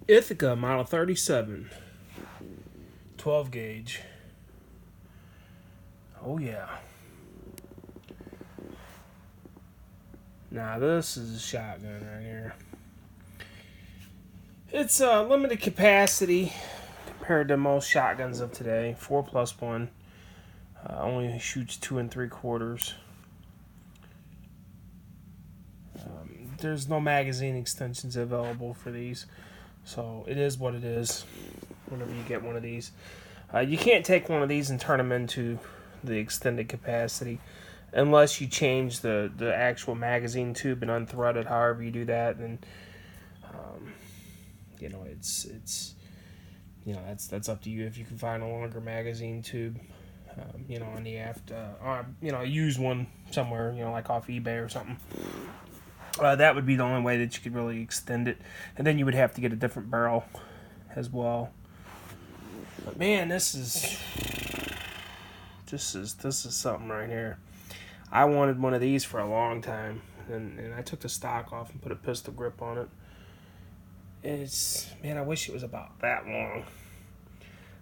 Ithaca model 37, 12 gauge. Oh yeah. Now this is a shotgun right here. It's limited capacity compared to most shotguns of today. 4+1. Only shoots 2 3/4. There's no magazine extensions available for these, so it is what it is. Whenever you get one of these, you can't take one of these and turn them into the extended capacity unless you change the actual magazine tube and unthread it. However you do that, then it's that's up to you if you can find a longer magazine tube. On the aft, use one somewhere, like off eBay or something. That would be the only way that you could really extend it, and then you would have to get a different barrel as well. But man, this is something right here. I wanted one of these for a long time, and I took the stock off and put a pistol grip on it. I wish it was about that long.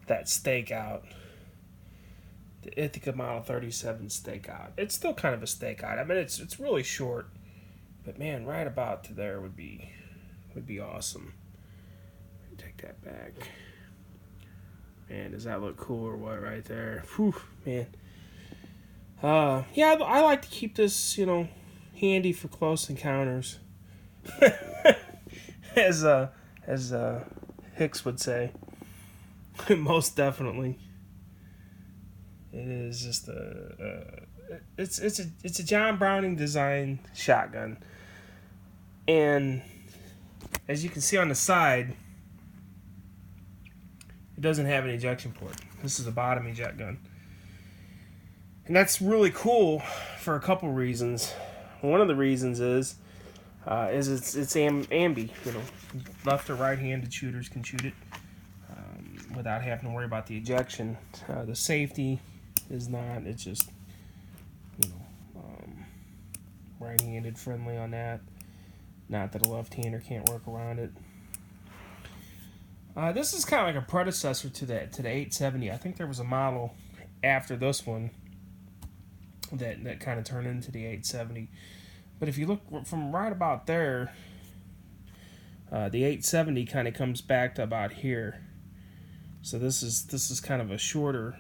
That stakeout. The Ithaca Model 37 stakeout. It's still kind of a stakeout. I mean, it's really short, but man, right about to there would be awesome. Take that back. Man, does that look cool or what right there? Whew, man. Yeah, I like to keep this, handy for close encounters. as Hicks would say. Most definitely. It is just it's a John Browning design shotgun. And as you can see on the side, it doesn't have an ejection port. This is a bottom eject gun. And that's really cool for a couple reasons. One of the reasons is it's ambi. Left or right-handed shooters can shoot it without having to worry about the ejection. The safety is not. It's just right-handed friendly on that. Not that a left-hander can't work around it. This is kind of like a predecessor to the 870. I think there was a model after this one that kind of turned into the 870. But if you look from right about there, the 870 kind of comes back to about here. So this is kind of a shorter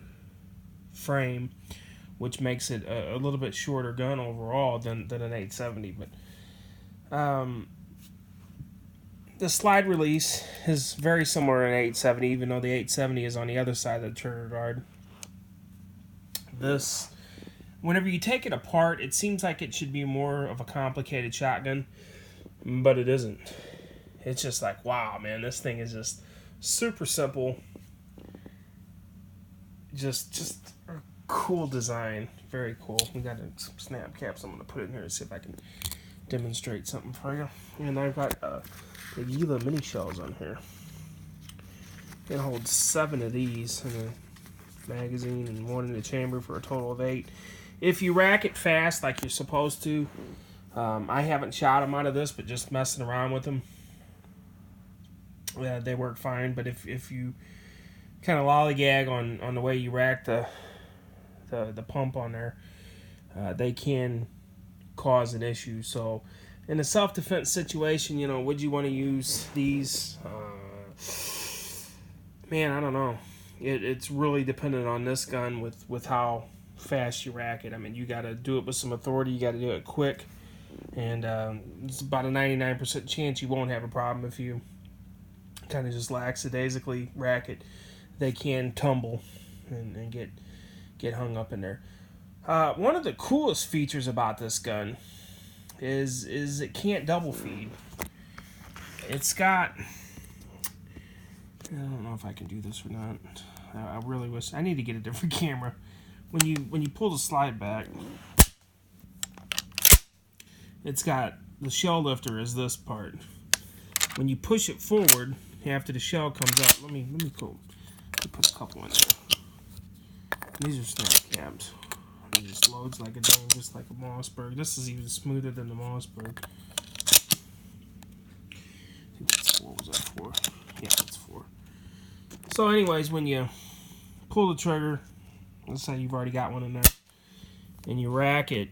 frame, which makes it a little bit shorter gun overall than an 870. But the slide release is very similar to an 870, even though the 870 is on the other side of the trigger guard. Whenever you take it apart, it seems like it should be more of a complicated shotgun, but it isn't. It's just like, wow, man, this thing is just super simple. Just a cool design. Very cool. We got some snap caps I'm going to put in here to see if I can demonstrate something for you. And I've got the Gila mini shells on here. It holds 7 of these in a magazine and 1 in the chamber for a total of 8. If you rack it fast like you're supposed to, I haven't shot them out of this, but just messing around with them, they work fine. But if you kind of lollygag on the way you rack the pump on there, they can cause an issue. So in a self-defense situation, would you want to use these? Man, I don't know. It's really dependent on this gun with how fast you rack it. I mean, you got to do it with some authority. You got to do it quick. And it's about a 99% chance you won't have a problem if you kind of just lackadaisically rack it. They can tumble and get hung up in there. One of the coolest features about this gun is it can't double feed. It's got, I don't know if I can do this or not. I really wish, I need to get a different camera. When you pull the slide back, it's got, the shell lifter is this part. When you push it forward after the shell comes up, let me put a couple in there. These are snap caps. It just loads like a dome, just like a Mossberg. This is even smoother than the Mossberg. I think that's what was that for. So anyways, when you pull the trigger, let's say you've already got one in there, and you rack it,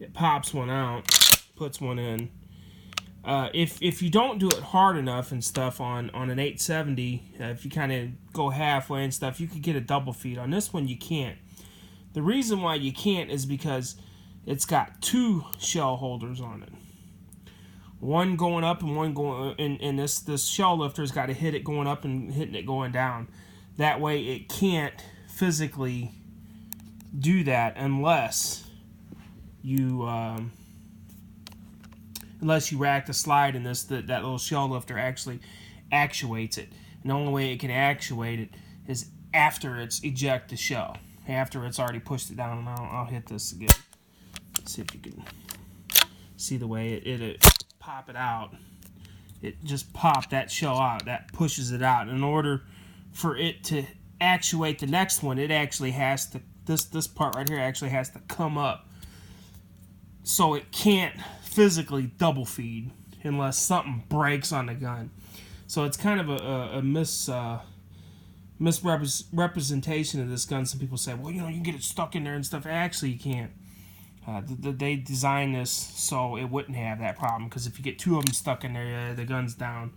it pops one out, puts one in. If you don't do it hard enough and stuff on an 870, if you kind of go halfway and stuff, you could get a double feed. On this one, you can't. The reason why you can't is because it's got two shell holders on it. One going up and one going, and this shell lifter's got to hit it going up and hitting it going down. That way it can't physically do that unless you rack the slide and that little shell lifter actually actuates it. And the only way it can actuate it is after it's eject the shell, after it's already pushed it down. And I'll hit this again. Let's see if you can see the way it pop it out. It just popped that shell out. That pushes it out. In order for it to actuate the next one, it actually has to, this part right here actually has to come up. So it can't physically double feed unless something breaks on the gun. So it's kind of a misrepresentation of this gun. Some people say, well, you can get it stuck in there and stuff. Actually, you can't. They designed this so it wouldn't have that problem, because if you get two of them stuck in there, the gun's down.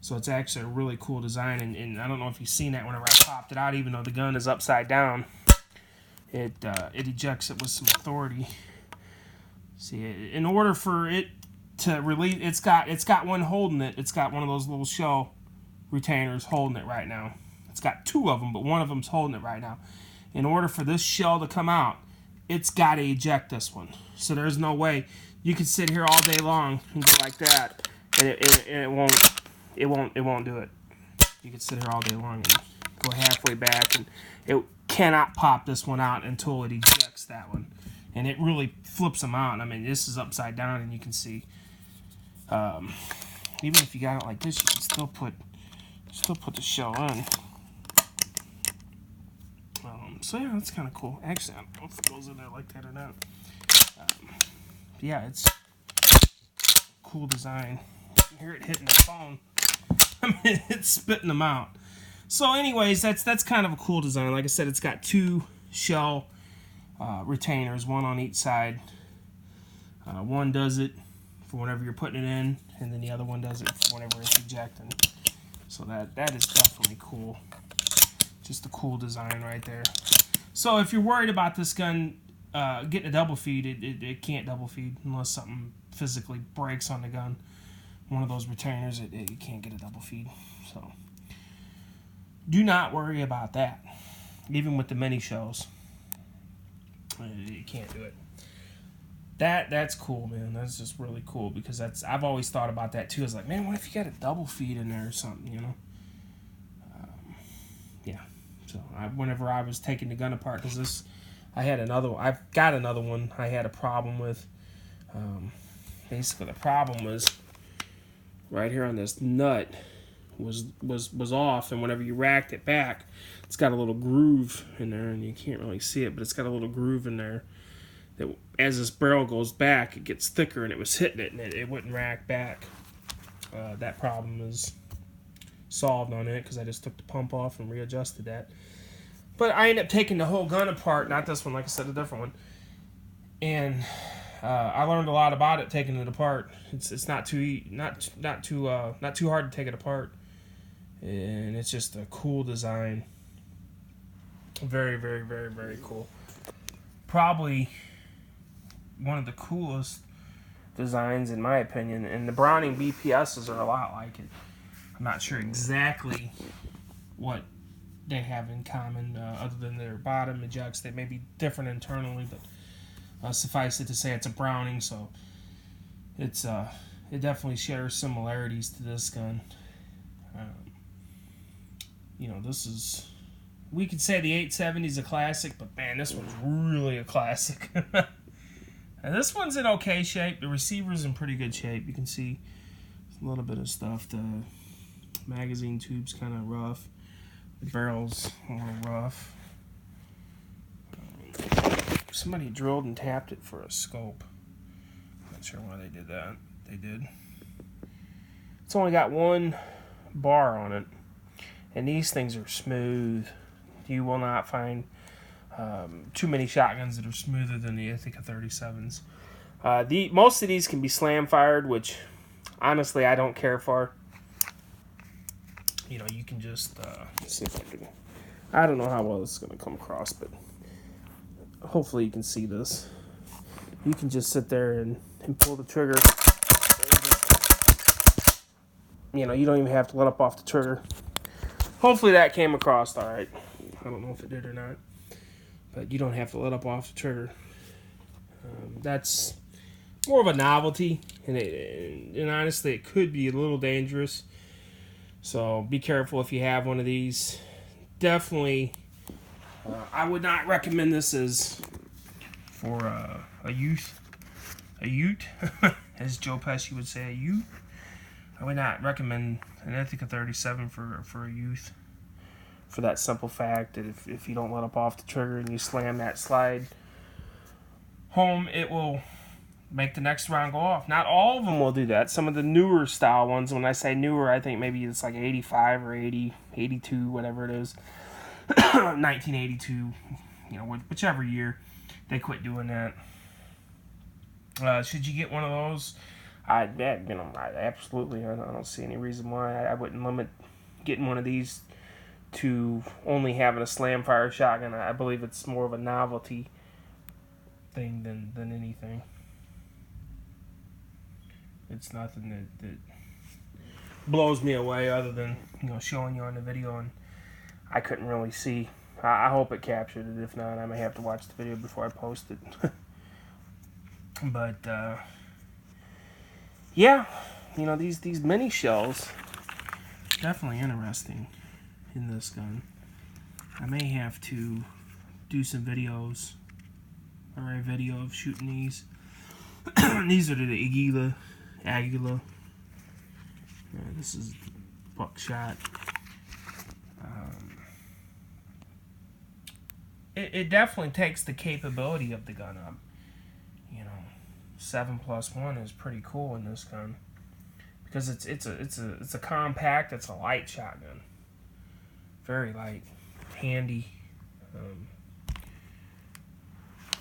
So it's actually a really cool design, and I don't know if you've seen that whenever I popped it out, even though the gun is upside down, it ejects it with some authority. See, in order for it to release, it's got one holding it. It's got one of those little shell retainers holding it right now. It's got two of them, but one of them's holding it right now. In order for this shell to come out, it's got to eject this one. So there's no way you could sit here all day long and go like that, and it won't do it. You could sit here all day long and go halfway back, and it cannot pop this one out until it ejects that one. And it really flips them out. I mean, this is upside down, and you can see, even if you got it like this, you can still put the shell in. So yeah, that's kind of cool. Actually, I don't know if it goes in there like that or not. Yeah, it's cool design. You can hear it hitting the phone. I mean, it's spitting them out. So anyways, that's kind of a cool design. Like I said, it's got two shell retainers, one on each side. One does it for whenever you're putting it in, and then the other one does it for whenever it's ejecting. So that is definitely cool. Just a cool design right there. So if you're worried about this gun getting a double feed, it can't double feed unless something physically breaks on the gun. One of those retainers, it can't get a double feed. So do not worry about that. Even with the mini shells, you can't do it. That's cool, man. That's just really cool, because I've always thought about that too. I was like, man, what if you got a double feed in there or something, Yeah. So whenever I was taking the gun apart, because I've got another one I had a problem with. Basically, the problem was right here on this nut was off, and whenever you racked it back, it's got a little groove in there, and you can't really see it, but it's got a little groove in there that as this barrel goes back, it gets thicker, and it was hitting it, and it wouldn't rack back. That problem is solved on it, because I just took the pump off and readjusted that. But I ended up taking the whole gun apart, not this one, like I said, a different one, and I learned a lot about it taking it apart. It's not too hard to take it apart, and it's just a cool design. Very, very, very, very cool. Probably one of the coolest designs in my opinion, and the Browning BPSs are a lot like it. I'm not sure exactly what they have in common, other than their bottom ejects. They may be different internally, but suffice it to say it's a Browning, so it definitely shares similarities to this gun. This is, we could say the 870 is a classic, but man, this one's really a classic. And this one's in okay shape. The receiver's in pretty good shape. You can see a little bit of stuff. The magazine tube's kind of rough. The barrel's a little rough. Somebody drilled and tapped it for a scope. Not sure why they did that. They did. It's only got one bar on it. and these things are smooth. You will not find too many shotguns that are smoother than the Ithaca 37s. Most of these can be slam fired, which honestly I don't care for. You know, you can just see if I can. I don't know how well this is going to come across, but hopefully you can see this. You can just sit there and pull the trigger. You know, you don't even have to let up off the trigger. Hopefully that came across all right. I don't know if it did or not, but you don't have to let up off the trigger. That's more of a novelty, and honestly, it could be a little dangerous. So be careful if you have one of these. Definitely, I would not recommend this as for a ute, as Joe Pesci would say, a ute. I would not recommend an Ithaca 37 for a youth, for that simple fact that if you don't let up off the trigger and you slam that slide home, it will make the next round go off. Not all of them will do that. Some of the newer style ones, when I say newer, I think maybe it's like 85 or 80, 82, whatever it is. 1982, you know, whichever year they quit doing that. Should you get one of those? I absolutely. I don't see any reason why I wouldn't limit getting one of these to only having a slam fire shotgun. I believe it's more of a novelty thing than anything. It's nothing that blows me away, other than, you know, showing you on the video, and I couldn't really see. I hope it captured it. If not, I may have to watch the video before I post it. But yeah, you know, these mini shells, definitely interesting in this gun. I may have to do some videos, or a video of shooting these. These are the Aguila. This is buckshot. It definitely takes the capability of the gun up. You know, 7+1 is pretty cool in this gun because it's a compact. It's a light shotgun, very light, handy.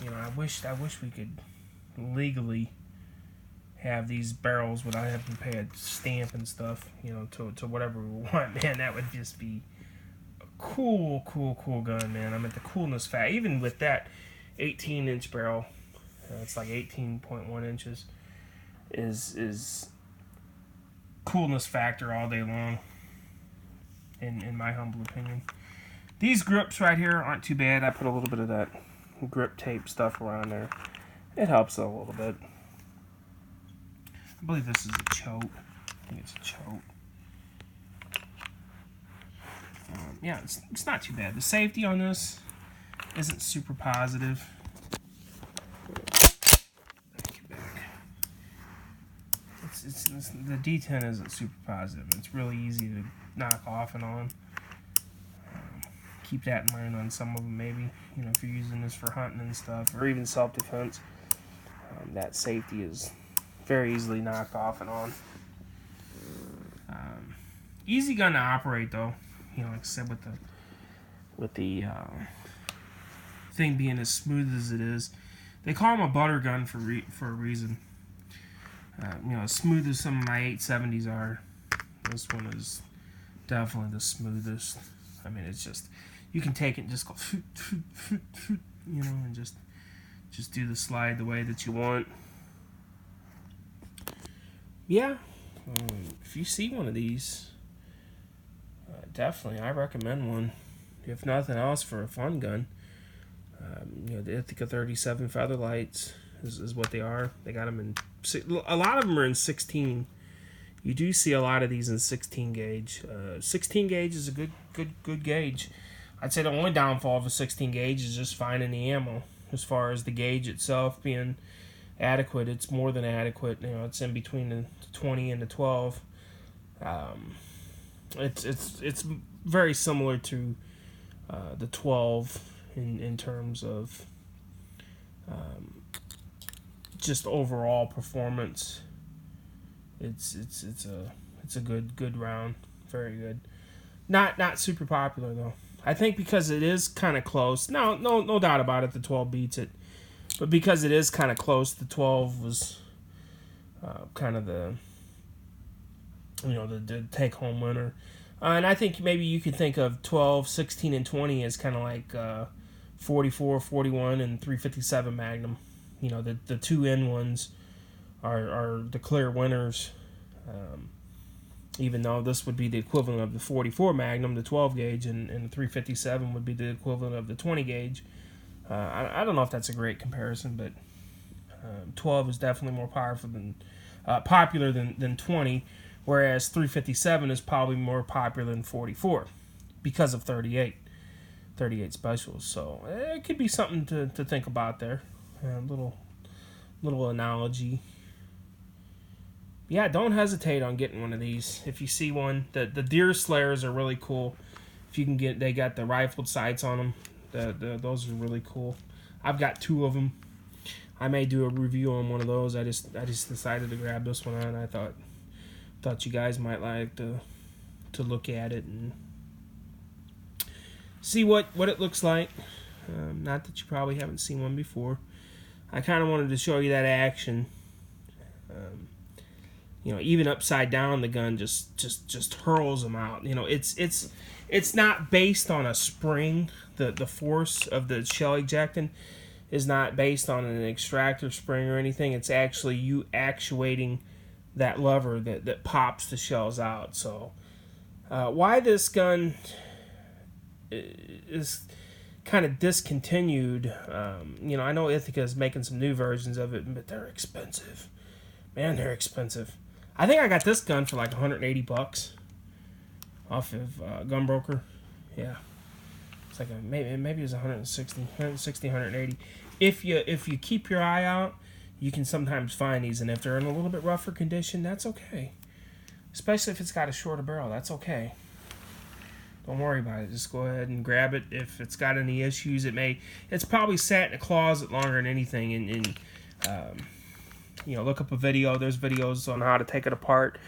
You know, I wish we could legally have these barrels without having to pay a stamp and stuff. You know, to whatever we want. Man, that would just be a cool gun, man. I mean, the coolness factor, even with that 18-inch barrel, it's like 18.1 inches, is coolness factor all day long, in my humble opinion. These grips right here aren't too bad. I put a little bit of that grip tape stuff around there. It helps a little bit. I believe this is a choke. I think it's a choke. Yeah, it's not too bad. The safety on this isn't super positive. The D10 isn't super positive. It's really easy to knock off and on. Keep that in mind on some of them, maybe. You know, if you're using this for hunting and stuff, or even self-defense, that safety is very easily knocked off and on. Easy gun to operate, though. You know, like I said, with the thing being as smooth as it is, they call them a butter gun for a reason. You know, as smooth as some of my 870s are, this one is definitely the smoothest. I mean, it's just, you can take it and just go, you know, and just do the slide the way that you want. Yeah, if you see one of these, definitely, I recommend one. If nothing else, for a fun gun. You know, the Ithaca 37 Featherlights is what they are. They got them in, a lot of them are in 16. You do see a lot of these in 16 gauge. 16 gauge is a good gauge. I'd say the only downfall of a 16 gauge is just finding the ammo. As far as the gauge itself being adequate, it's more than adequate. You know, it's in between the 20 and the 12. It's very similar to the 12 in terms of just overall performance. It's a good round, very good. Not super popular though. I think because it is kind of close. No doubt about it. The 12 beats it, but because it is kind of close, the 12 was kind of the the take home winner. And I think maybe you could think of 12, 16, and 20 as kind of like 44, 41, and 357 Magnum. The two N ones are the clear winners. Even though this would be the equivalent of the 44 Magnum, the 12 gauge, and the 357 would be the equivalent of the 20 gauge. I don't know if that's a great comparison, but 12 is definitely more popular than 20, whereas 357 is probably more popular than 44 because of 38 specials. So it could be something to think about there. A little analogy. Yeah, don't hesitate on getting one of these. If you see one, the deer slayers are really cool. If you can get, they got the rifled sights on them. Those are really cool. I've got 2 of them. I may do a review on one of those. I just decided to grab this one on. I thought you guys might like to look at it and see what it looks like. Not that you probably haven't seen one before. I kind of wanted to show you that action. Even upside down, the gun just hurls them out. It's not based on a spring. The force of the shell ejecting is not based on an extractor spring or anything. It's actually you actuating that lever that pops the shells out. So why this gun is kind of discontinued, I know Ithaca is making some new versions of it, but they're expensive. Man, they're expensive. I think I got this gun for like $180 off of Gunbroker. Yeah, it's like maybe it was 160, 180. If you keep your eye out, you can sometimes find these, and if they're in a little bit rougher condition, that's okay. Especially if it's got a shorter barrel, that's okay. Don't worry about it. Just go ahead and grab it. If it's got any issues, it's probably sat in a closet longer than anything, and look up a video. There's videos on how to take it apart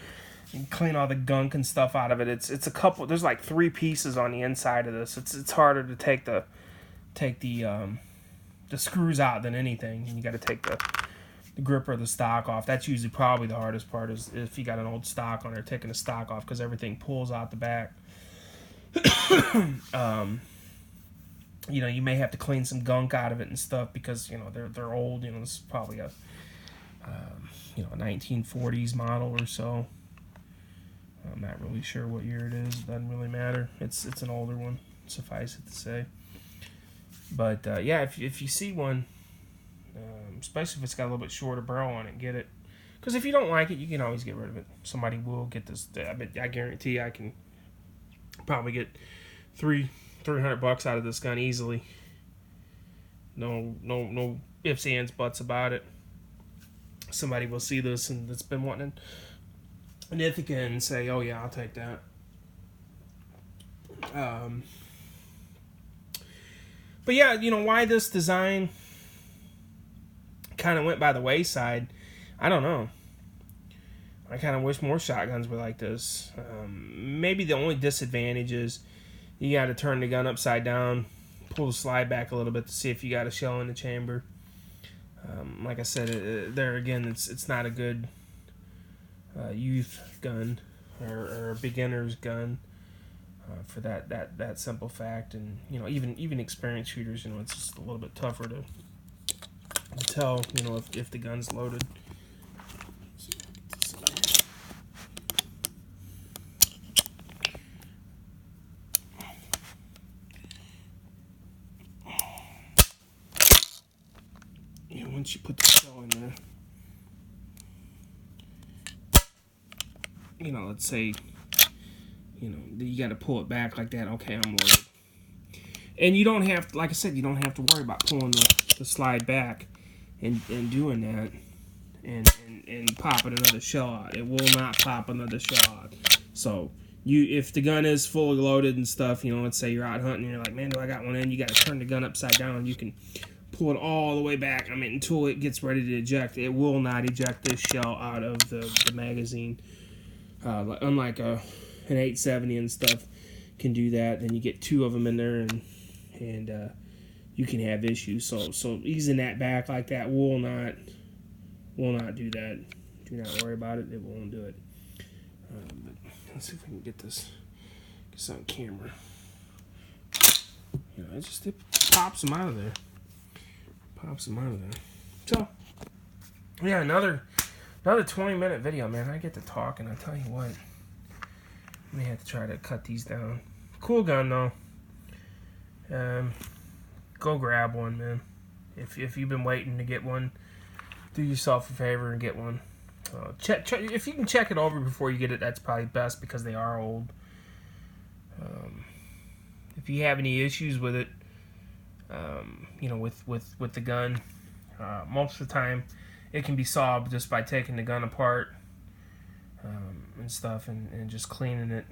and clean all the gunk and stuff out of it. It's a couple. There's like 3 pieces on the inside of this. It's harder to take the screws out than anything. And you got to take the gripper of the stock off. That's usually probably the hardest part, is if you got an old stock on there, taking the stock off, because everything pulls out the back. You may have to clean some gunk out of it and stuff because they're old. This is probably a 1940s model or so. I'm not really sure what year it is. It doesn't really matter. It's an older one, suffice it to say. But yeah, if you see one, especially if it's got a little bit shorter barrel on it, get it. Because if you don't like it, you can always get rid of it. Somebody will get this. I guarantee I can probably get $300 out of this gun easily. No ifs, ands, buts about it. Somebody will see this and that's been wanting an Ithaca and say, "Oh yeah, I'll take that." But yeah, why this design kind of went by the wayside, I don't know. I kind of wish more shotguns were like this. Maybe the only disadvantage is you got to turn the gun upside down, pull the slide back a little bit to see if you got a shell in the chamber. Like I said, there again, it's not a good youth gun or a beginner's gun for that simple fact. And even experienced shooters, it's just a little bit tougher to tell if the gun's loaded. Once you put the shell in there, let's say, you got to pull it back like that. Okay, I'm loaded. And you don't have, like I said, you don't have to worry about pulling the slide back and doing that and popping another shell out. It will not pop another shell out. So if the gun is fully loaded and stuff, let's say you're out hunting and you're like, man, do I got one in? You got to turn the gun upside down. You can pull it all the way back. Until it gets ready to eject. It will not eject this shell out of the magazine. Unlike an 870 and stuff, can do that. Then you get 2 of them in there, and you can have issues. So easing that back like that will not do that. Do not worry about it. It won't do it. But let's see if we can get this on camera. You know, it pops them out of there. So yeah, another 20-minute video, man. I get to talk, and I tell you what, I may have to try to cut these down. Cool gun though. Go grab one, man. If you've been waiting to get one, do yourself a favor and get one. Check if you can check it over before you get it. That's probably best because they are old. If you have any issues with it, you know, with the gun, most of the time it can be solved just by taking the gun apart and stuff and just cleaning it.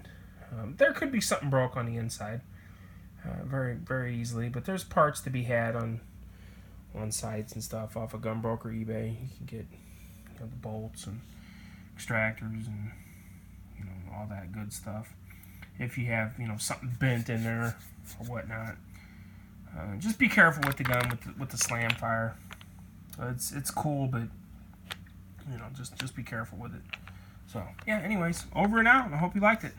There could be something broke on the inside, very, very easily, but there's parts to be had on sites and stuff off of Gunbroker, eBay. You can get, you know, the bolts and extractors and, you know, all that good stuff. If you have, you know, something bent in there or whatnot, just be careful with the gun with the slam fire. It's cool, but you know, just be careful with it. So yeah, anyways, over and out. I hope you liked it.